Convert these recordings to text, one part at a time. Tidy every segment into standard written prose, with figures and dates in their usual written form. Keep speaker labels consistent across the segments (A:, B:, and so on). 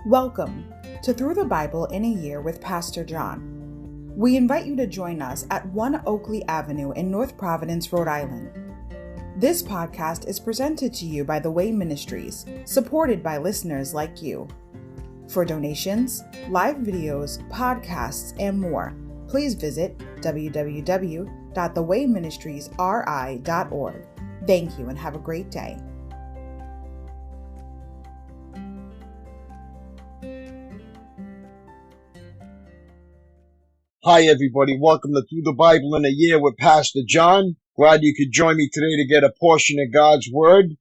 A: Welcome to Through the Bible in a Year with Pastor John. We invite you to join us at 1 Oakleigh Avenue in North Providence, Rhode Island. This podcast is presented to you by The Way Ministries, supported by listeners like you. For donations, live videos, podcasts, and more, please visit www.thewayministriesri.org. Thank you and have a great day.
B: Hi everybody, welcome to Through the Bible in a Year with Pastor John. Glad you could join me today to get a portion of God's Word.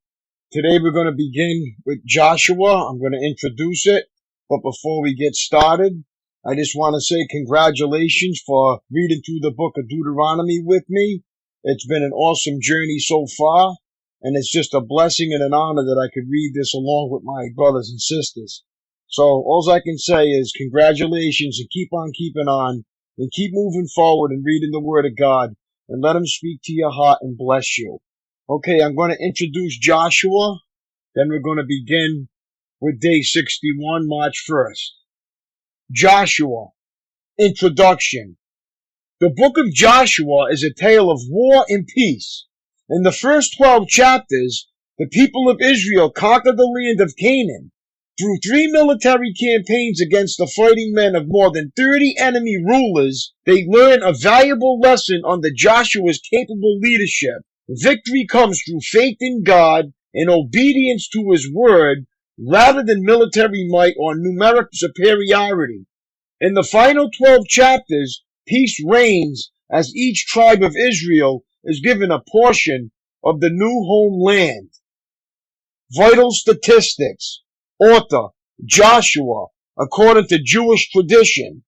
B: Today we're going to begin with Joshua. I'm going to introduce it, but before we get started, I just want to say congratulations for reading through the book of Deuteronomy with me. It's been an awesome journey so far, and it's just a blessing and an honor that I could read this along with my brothers and sisters. So all I can say is congratulations and keep on keeping on. And keep moving forward and reading the Word of God, and let Him speak to your heart and bless you. Okay, I'm going to introduce Joshua, then we're going to begin with day 61, March 1st. Joshua, Introduction. The book of Joshua is a tale of war and peace. In the first 12 chapters, the people of Israel conquered the land of Canaan. Through 3 military campaigns against the fighting men of more than 30 enemy rulers, they learn a valuable lesson under Joshua's capable leadership. Victory comes through faith in God and obedience to His word rather than military might or numeric superiority. In the final 12 chapters, peace reigns as each tribe of Israel is given a portion of the new homeland. Vital statistics. Author, Joshua, according to Jewish tradition.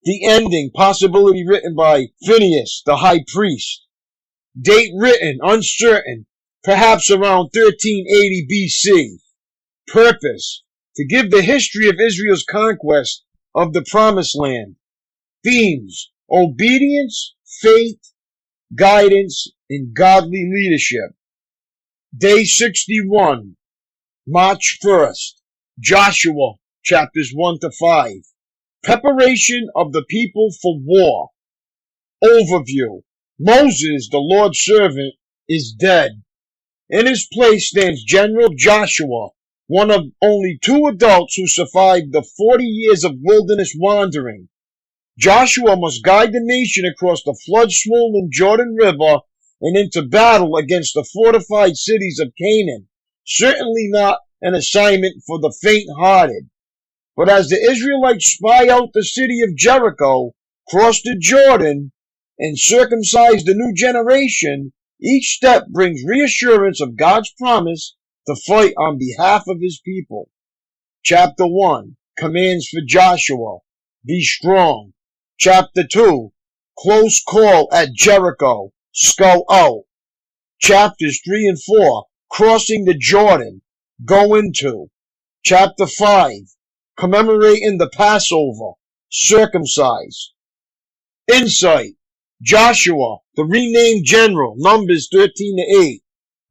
B: The ending, possibility written by Phinehas, the high priest. Date written, uncertain, perhaps around 1380 BC. Purpose, to give the history of Israel's conquest of the Promised Land. Themes, obedience, faith, guidance, and godly leadership. Day 61. March 1st, Joshua, chapters 1 to 5. Preparation of the people for war. Overview. Moses, the Lord's servant, is dead. In his place stands General Joshua, one of only 2 adults who survived the 40 years of wilderness wandering. Joshua must guide the nation across the flood-swollen Jordan River and into battle against the fortified cities of Canaan. Certainly not an assignment for the faint-hearted. But as the Israelites spy out the city of Jericho, cross the Jordan, and circumcise the new generation, each step brings reassurance of God's promise to fight on behalf of His people. Chapter 1, Commands for Joshua, be strong. Chapter 2, Close call at Jericho, skull out. Chapters 3 and 4, Crossing the Jordan, go into. Chapter 5, commemorating the Passover, circumcise. Insight, Joshua, the renamed general, Numbers 13 to 8.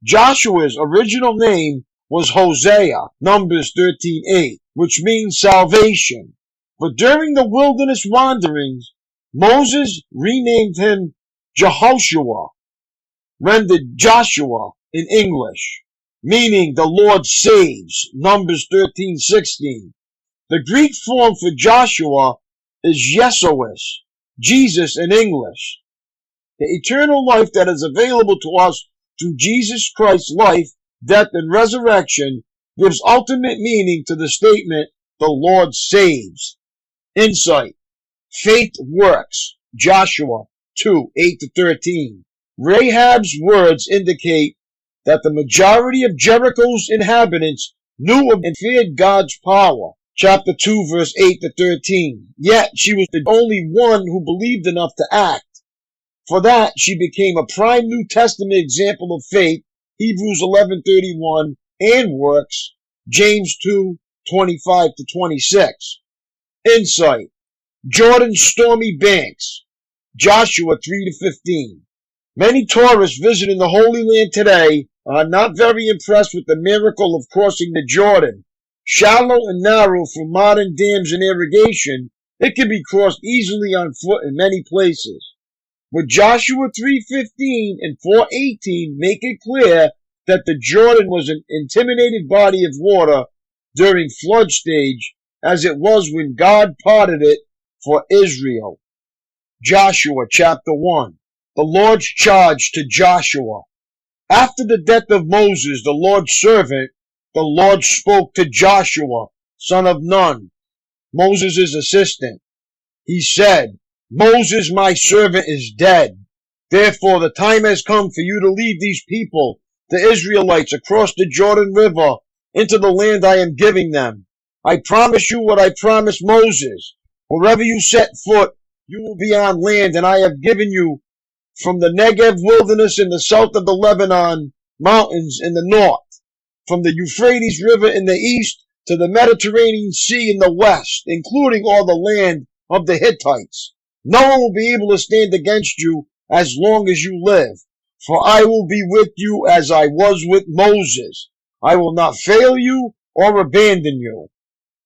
B: Joshua's original name was Hosea, Numbers 13:8, which means salvation. But during the wilderness wanderings, Moses renamed him Jehoshua, rendered Joshua in English, meaning the Lord saves, Numbers 13:16. The Greek form for Joshua is Yesuas, Jesus in English. The eternal life that is available to us through Jesus Christ's life, death, and resurrection gives ultimate meaning to the statement, the Lord saves. Insight. Faith works. Joshua 2:8-13. Rahab's words indicate that the majority of Jericho's inhabitants knew of and feared God's power. Chapter 2, verse 8-13. Yet she was the only one who believed enough to act. For that, she became a prime New Testament example of faith, Hebrews 11:31, and works, James 2:25-26. Insight. Jordan's stormy banks, Joshua 3-15. Many tourists visiting the Holy Land today are not very impressed with the miracle of crossing the Jordan. Shallow and narrow for modern dams and irrigation, it can be crossed easily on foot in many places. But Joshua 3:15 and 4:18 make it clear that the Jordan was an intimidating body of water during flood stage, as it was when God parted it for Israel. Joshua chapter 1. The Lord's charge to Joshua. After the death of Moses, the Lord's servant, the Lord spoke to Joshua, son of Nun, Moses' assistant. He said, Moses, my servant, is dead. Therefore, the time has come for you to lead these people, the Israelites, across the Jordan River into the land I am giving them. I promise you what I promised Moses. Wherever you set foot, you will be on land, and I have given you from the Negev wilderness in the south of the Lebanon mountains in the north, from the Euphrates River in the east to the Mediterranean Sea in the west, including all the land of the Hittites. No one will be able to stand against you as long as you live, for I will be with you as I was with Moses. I will not fail you or abandon you.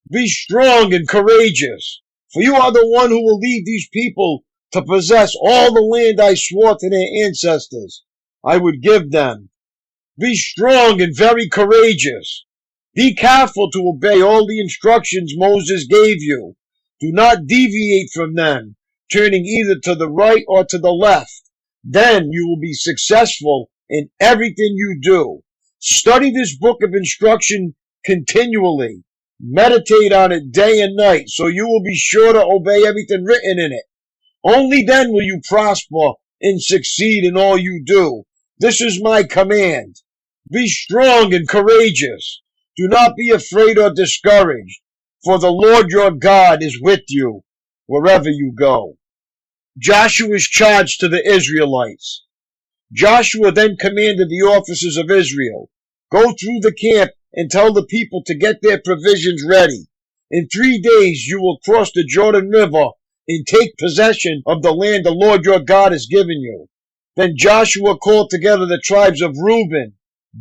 B: Be strong and courageous, for you are the one who will lead these people to possess all the land I swore to their ancestors I would give them. Be strong and very courageous. Be careful to obey all the instructions Moses gave you. Do not deviate from them, turning either to the right or to the left. Then you will be successful in everything you do. Study this book of instruction continually. Meditate on it day and night, so you will be sure to obey everything written in it. Only then will you prosper and succeed in all you do. This is my command. Be strong and courageous. Do not be afraid or discouraged, for the Lord your God is with you wherever you go. Joshua's charge to the Israelites. Joshua then commanded the officers of Israel, go through the camp and tell the people to get their provisions ready. In 3 days you will cross the Jordan River and take possession of the land the Lord your God has given you. Then Joshua called together the tribes of Reuben,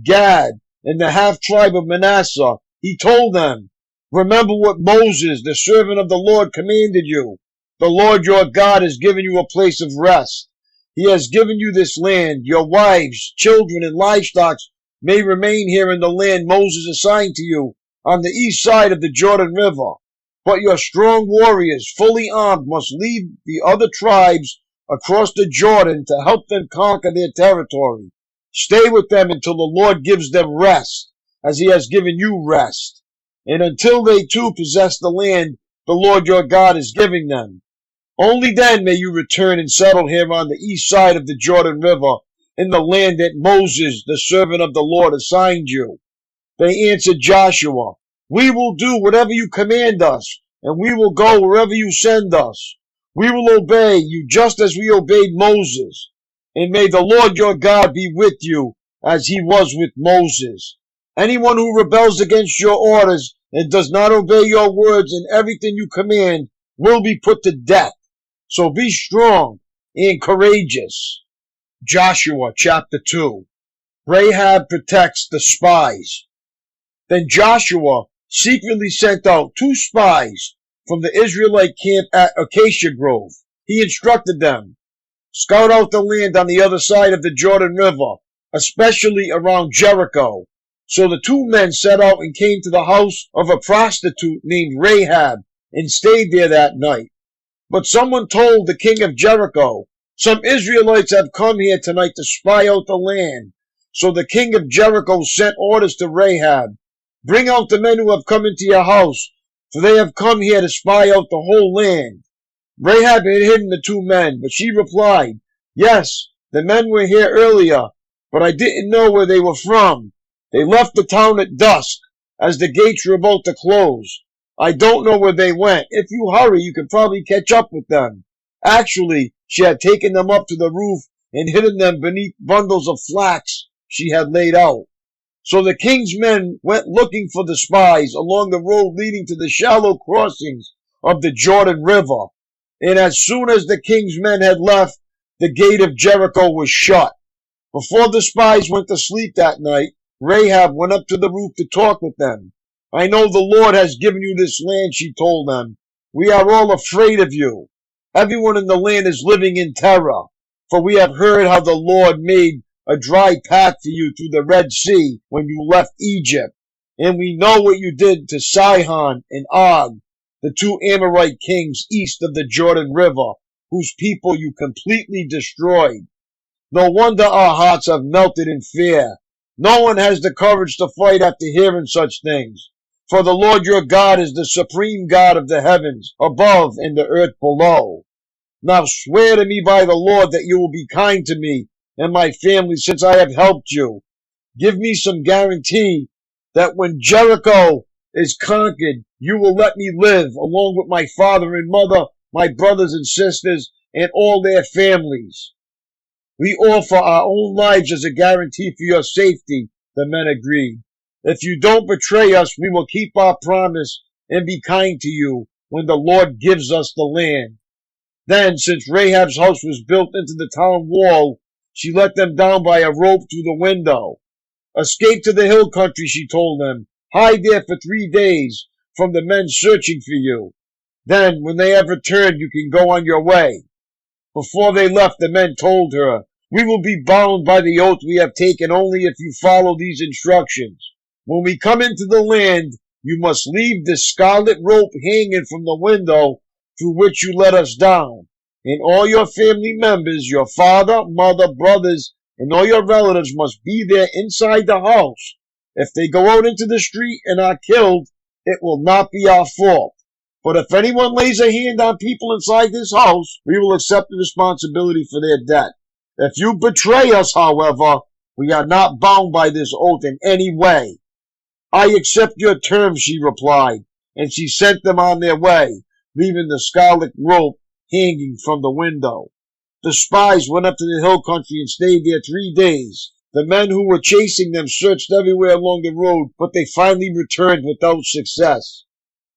B: Gad, and the half-tribe of Manasseh. He told them, remember what Moses, the servant of the Lord, commanded you. The Lord your God has given you a place of rest. He has given you this land. Your wives, children, and livestock may remain here in the land Moses assigned to you on the east side of the Jordan River. But your strong warriors, fully armed, must lead the other tribes across the Jordan to help them conquer their territory. Stay with them until the Lord gives them rest, as he has given you rest, and until they too possess the land the Lord your God is giving them. Only then may you return and settle here on the east side of the Jordan River, in the land that Moses, the servant of the Lord, assigned you. They answered Joshua, we will do whatever you command us, and we will go wherever you send us. We will obey you just as we obeyed Moses. And may the Lord your God be with you as he was with Moses. Anyone who rebels against your orders and does not obey your words and everything you command will be put to death. So be strong and courageous. Joshua chapter 2. Rahab protects the spies. Then Joshua secretly sent out 2 spies from the Israelite camp at Acacia Grove. He instructed them, scout out the land on the other side of the Jordan River, especially around Jericho. So the 2 men set out and came to the house of a prostitute named Rahab and stayed there that night. But someone told the king of Jericho, some Israelites have come here tonight to spy out the land. So the king of Jericho sent orders to Rahab, bring out the men who have come into your house, for they have come here to spy out the whole land. Rahab had hidden the 2 men, but she replied, yes, the men were here earlier, but I didn't know where they were from. They left the town at dusk, as the gates were about to close. I don't know where they went. If you hurry, you can probably catch up with them. Actually, she had taken them up to the roof and hidden them beneath bundles of flax she had laid out. So the king's men went looking for the spies along the road leading to the shallow crossings of the Jordan River. And as soon as the king's men had left, the gate of Jericho was shut. Before the spies went to sleep that night, Rahab went up to the roof to talk with them. I know the Lord has given you this land, she told them. We are all afraid of you. Everyone in the land is living in terror, for we have heard how the Lord made a dry path for you through the Red Sea when you left Egypt. And we know what you did to Sihon and Og, the two Amorite kings east of the Jordan River, whose people you completely destroyed. No wonder our hearts have melted in fear. No one has the courage to fight after hearing such things. For the Lord your God is the supreme God of the heavens above and the earth below. Now swear to me by the Lord that you will be kind to me and my family since I have helped you. Give me some guarantee that when Jericho is conquered, you will let me live along with my father and mother, my brothers and sisters, and all their families. We offer our own lives as a guarantee for your safety, the men agreed. If you don't betray us, we will keep our promise and be kind to you when the Lord gives us the land. Then, since Rahab's house was built into the town wall, she let them down by a rope through the window. Escape to the hill country, she told them. Hide there for 3 days from the men searching for you. Then, when they have returned, you can go on your way. Before they left, the men told her, We will be bound by the oath we have taken only if you follow these instructions. When we come into the land, you must leave the scarlet rope hanging from the window through which you let us down. And all your family members, your father, mother, brothers, and all your relatives must be there inside the house. If they go out into the street and are killed, it will not be our fault. But if anyone lays a hand on people inside this house, we will accept the responsibility for their death. If you betray us, however, we are not bound by this oath in any way. I accept your terms, she replied, and she sent them on their way, leaving the scarlet rope hanging from the window. The spies went up to the hill country and stayed there 3 days. The men who were chasing them searched everywhere along the road, but they finally returned without success.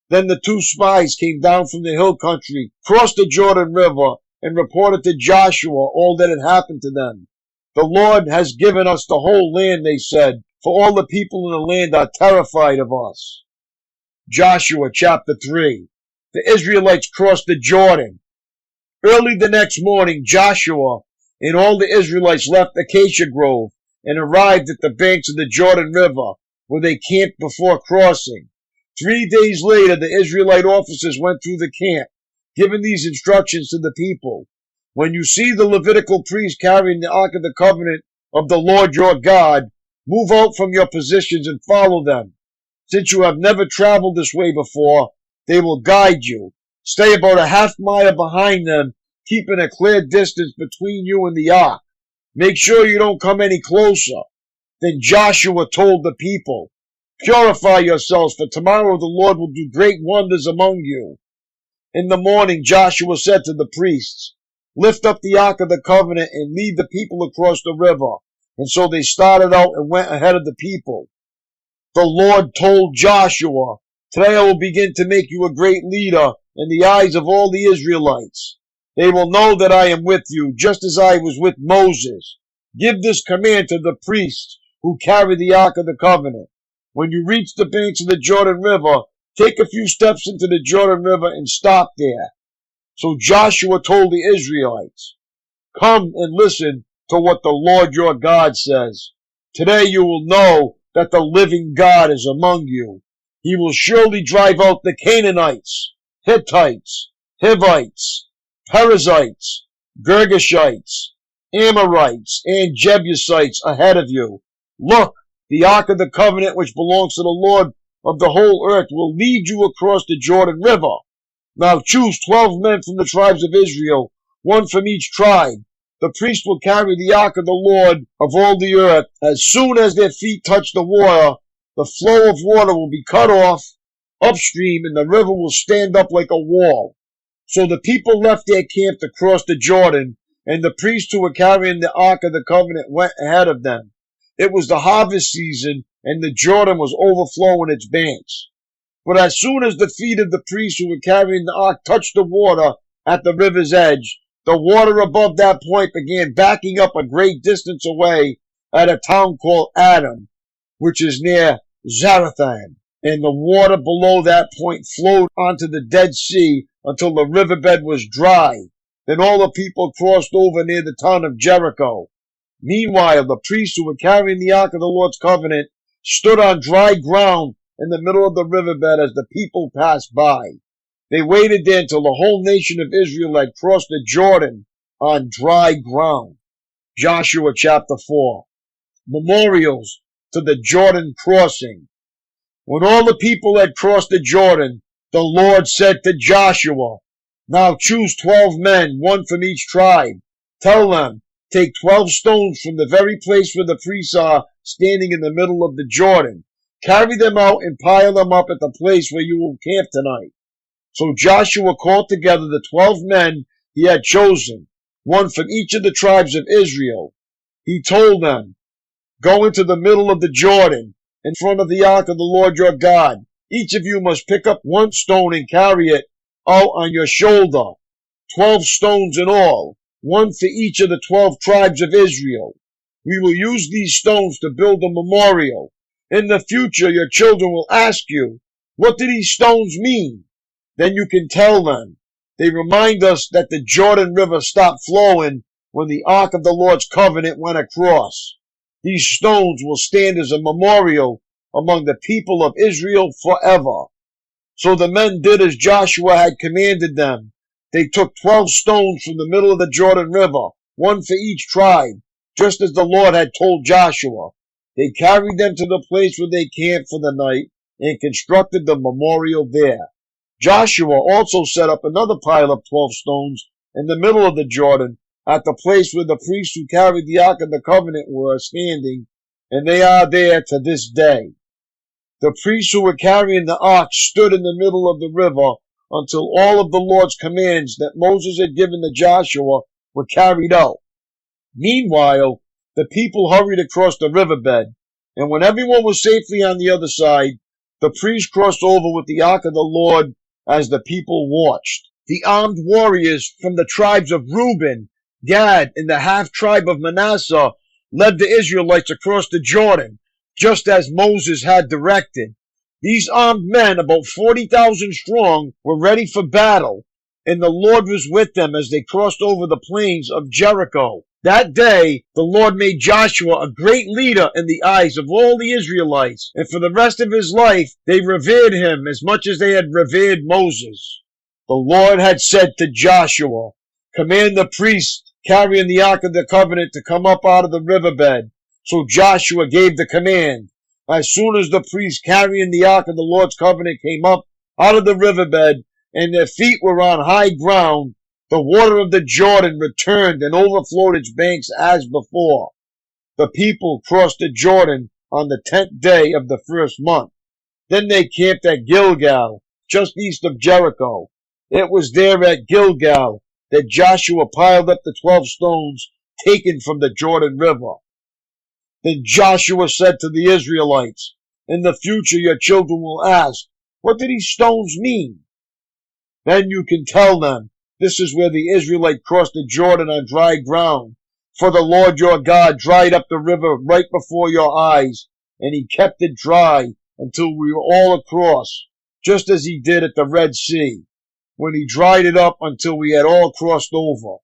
B: Then the 2 spies came down from the hill country, crossed the Jordan River, and reported to Joshua all that had happened to them. The Lord has given us the whole land, they said, for all the people in the land are terrified of us. Joshua chapter 3. The Israelites crossed the Jordan. Early the next morning, Joshua and all the Israelites left Acacia Grove and arrived at the banks of the Jordan River, where they camped before crossing. 3 days later, the Israelite officers went through the camp, giving these instructions to the people. When you see the Levitical priests carrying the Ark of the Covenant of the Lord your God, move out from your positions and follow them. Since you have never traveled this way before, they will guide you. Stay about a half mile behind them, keeping a clear distance between you and the ark. Make sure you don't come any closer. Then Joshua told the people, Purify yourselves, for tomorrow the Lord will do great wonders among you. In the morning Joshua said to the priests, Lift up the Ark of the Covenant and lead the people across the river. And so they started out and went ahead of the people. The Lord told Joshua, Today I will begin to make you a great leader in the eyes of all the Israelites. They will know that I am with you, just as I was with Moses. Give this command to the priests who carry the Ark of the Covenant. When you reach the banks of the Jordan River, take a few steps into the Jordan River and stop there. So Joshua told the Israelites, Come and listen to what the Lord your God says. Today you will know that the living God is among you. He will surely drive out the Canaanites, Hittites, Hivites, Perizzites, Girgashites, Amorites, and Jebusites ahead of you. Look, the Ark of the Covenant which belongs to the Lord of the whole earth will lead you across the Jordan River. Now choose 12 men from the tribes of Israel, one from each tribe. The priest will carry the Ark of the Lord of all the earth. As soon as their feet touch the water, the flow of water will be cut off upstream and the river will stand up like a wall. So the people left their camp to cross the Jordan, and the priests who were carrying the Ark of the Covenant went ahead of them. It was the harvest season, and the Jordan was overflowing its banks. But as soon as the feet of the priests who were carrying the ark touched the water at the river's edge, the water above that point began backing up a great distance away at a town called Adam, which is near Zarethan. and the water below that point flowed onto the Dead Sea until the riverbed was dry. Then all the people crossed over near the town of Jericho. Meanwhile, the priests who were carrying the Ark of the Lord's covenant stood on dry ground in the middle of the riverbed as the people passed by. They waited there until the whole nation of Israel had crossed the Jordan on dry ground. Joshua chapter 4. Memorials to the Jordan crossing. When all the people had crossed the Jordan, the Lord said to Joshua, "Now choose 12 men, one from each tribe. Tell them, take 12 stones from the very place where the priests are standing in the middle of the Jordan. Carry them out and pile them up at the place where you will camp tonight." So Joshua called together the 12 men he had chosen, one from each of the tribes of Israel. He told them, "Go into the middle of the Jordan, in front of the ark of the Lord your God. Each of you must pick up one stone and carry it out on your shoulder. 12 stones in all, one for each of the 12 tribes of Israel. We will use these stones to build a memorial. In the future, your children will ask you, 'What do these stones mean?' Then you can tell them, 'They remind us that the Jordan River stopped flowing when the Ark of the Lord's covenant went across.' These stones will stand as a memorial among the people of Israel forever." So the men did as Joshua had commanded them. They took 12 stones from the middle of the Jordan River, one for each tribe, just as the Lord had told Joshua. They carried them to the place where they camped for the night and constructed the memorial there. Joshua also set up another pile of 12 stones in the middle of the Jordan at the place where the priests who carried the Ark of the Covenant were standing, and they are there to this day. The priests who were carrying the ark stood in the middle of the river until all of the Lord's commands that Moses had given to Joshua were carried out. Meanwhile, the people hurried across the riverbed, and when everyone was safely on the other side, the priests crossed over with the ark of the Lord as the people watched. The armed warriors from the tribes of Reuben, Gad, and the half-tribe of Manasseh led the Israelites across the Jordan, just as Moses had directed. These armed men, about 40,000 strong, were ready for battle, and the Lord was with them as they crossed over the plains of Jericho. That day, the Lord made Joshua a great leader in the eyes of all the Israelites, and for the rest of his life, they revered him as much as they had revered Moses. The Lord had said to Joshua, "Command the priests carrying the Ark of the Covenant to come up out of the riverbed." So Joshua gave the command. As soon as the priests carrying the Ark of the Lord's Covenant came up out of the riverbed, and their feet were on high ground, the water of the Jordan returned and overflowed its banks as before. The people crossed the Jordan on the 10th day of the first month. Then they camped at Gilgal, just east of Jericho. It was there at Gilgal that Joshua piled up the 12 stones taken from the Jordan River. Then Joshua said to the Israelites, "In the future your children will ask, 'What do these stones mean?' Then you can tell them, 'This is where the Israelite crossed the Jordan on dry ground. For the Lord your God dried up the river right before your eyes, and he kept it dry until we were all across, just as he did at the Red Sea, when he dried it up until we had all crossed over.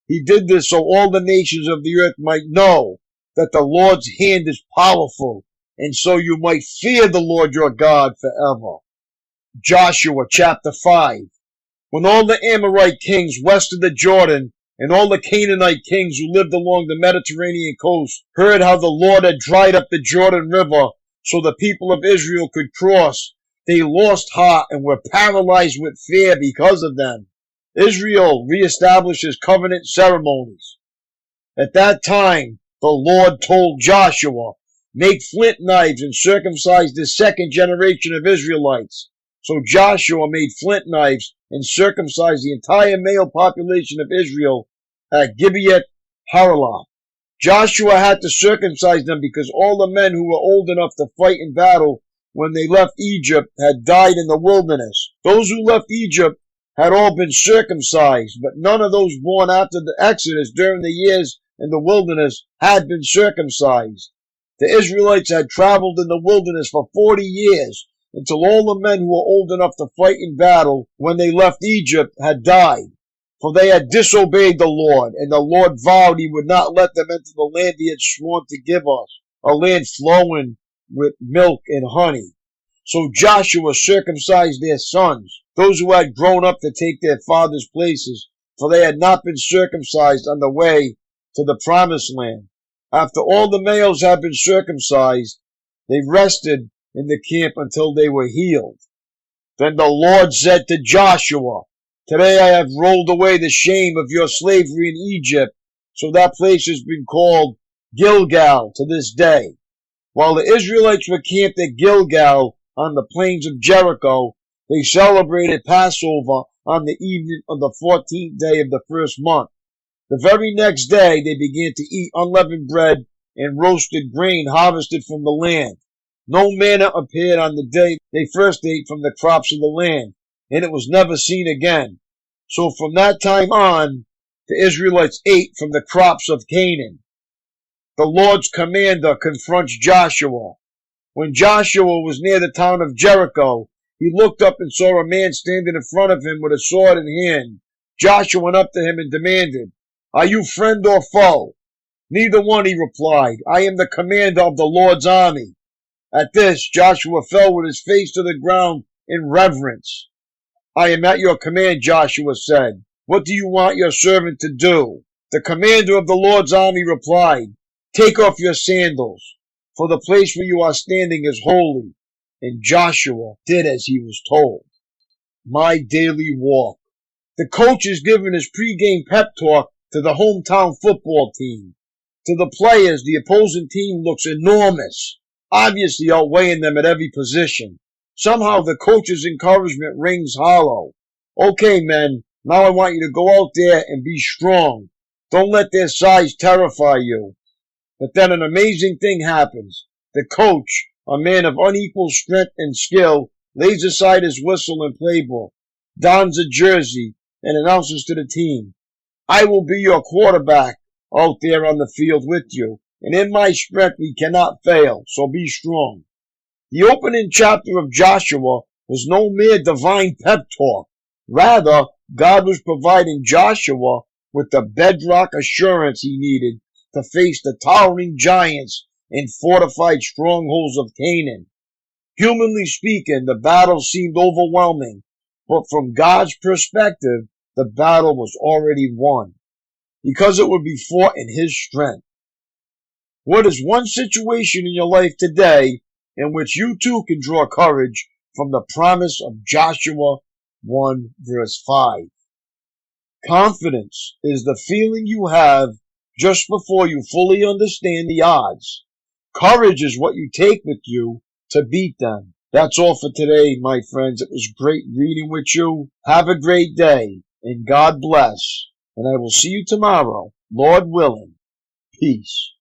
B: He did this so all the nations of the earth might know that the Lord's hand is powerful, and so you might fear the Lord your God forever." Joshua chapter 5. When all the Amorite kings west of the Jordan and all the Canaanite kings who lived along the Mediterranean coast heard how the Lord had dried up the Jordan River so the people of Israel could cross, they lost heart and were paralyzed with fear because of them. Israel reestablished his covenant ceremonies. At that time, the Lord told Joshua, "Make flint knives and circumcise the second generation of Israelites." So Joshua made flint knives and circumcised the entire male population of Israel at Gibeath Haaralah. Joshua had to circumcise them because all the men who were old enough to fight in battle when they left Egypt had died in the wilderness. Those who left Egypt had all been circumcised, but none of those born after the Exodus during the years in the wilderness had been circumcised. The Israelites had traveled in the wilderness for 40 years, until all the men who were old enough to fight in battle when they left Egypt had died. For they had disobeyed the Lord, and the Lord vowed he would not let them enter the land he had sworn to give us, a land flowing with milk and honey. So Joshua circumcised their sons, those who had grown up to take their fathers' places, for they had not been circumcised on the way to the promised land. After all the males had been circumcised, they rested in the camp until they were healed. Then the Lord said to Joshua, "Today I have rolled away the shame of your slavery in Egypt," so that place has been called Gilgal to this day. While the Israelites were camped at Gilgal on the plains of Jericho, they celebrated Passover on the evening of the 14th day of the first month. The very next day they began to eat unleavened bread and roasted grain harvested from the land. No manna appeared on the day they first ate from the crops of the land, and it was never seen again. So from that time on, the Israelites ate from the crops of Canaan. The Lord's commander confronts Joshua. When Joshua was near the town of Jericho, he looked up and saw a man standing in front of him with a sword in hand. Joshua went up to him and demanded, "Are you friend or foe?" "Neither one," he replied. "I am the commander of the Lord's army." At this, Joshua fell with his face to the ground in reverence. "I am at your command," Joshua said. "What do you want your servant to do?" The commander of the Lord's army replied, "Take off your sandals, for the place where you are standing is holy." And Joshua did as he was told. My daily walk. The coach is giving his pregame pep talk to the hometown football team. To the players, the opposing team looks enormous, obviously outweighing them at every position. Somehow the coach's encouragement rings hollow. "Okay, men, now I want you to go out there and be strong. Don't let their size terrify you." But then an amazing thing happens. The coach, a man of unequal strength and skill, lays aside his whistle and playbook, dons a jersey, and announces to the team, "I will be your quarterback out there on the field with you, and in my strength we cannot fail, so be strong." The opening chapter of Joshua was no mere divine pep talk. Rather, God was providing Joshua with the bedrock assurance he needed to face the towering giants and fortified strongholds of Canaan. Humanly speaking, the battle seemed overwhelming, but from God's perspective, the battle was already won, because it would be fought in His strength. What is one situation in your life today in which you too can draw courage from the promise of Joshua 1 verse 5? Confidence is the feeling you have just before you fully understand the odds. Courage is what you take with you to beat them. That's all for today, my friends. It was great reading with you. Have a great day, and God bless. And I will see you tomorrow, Lord willing. Peace.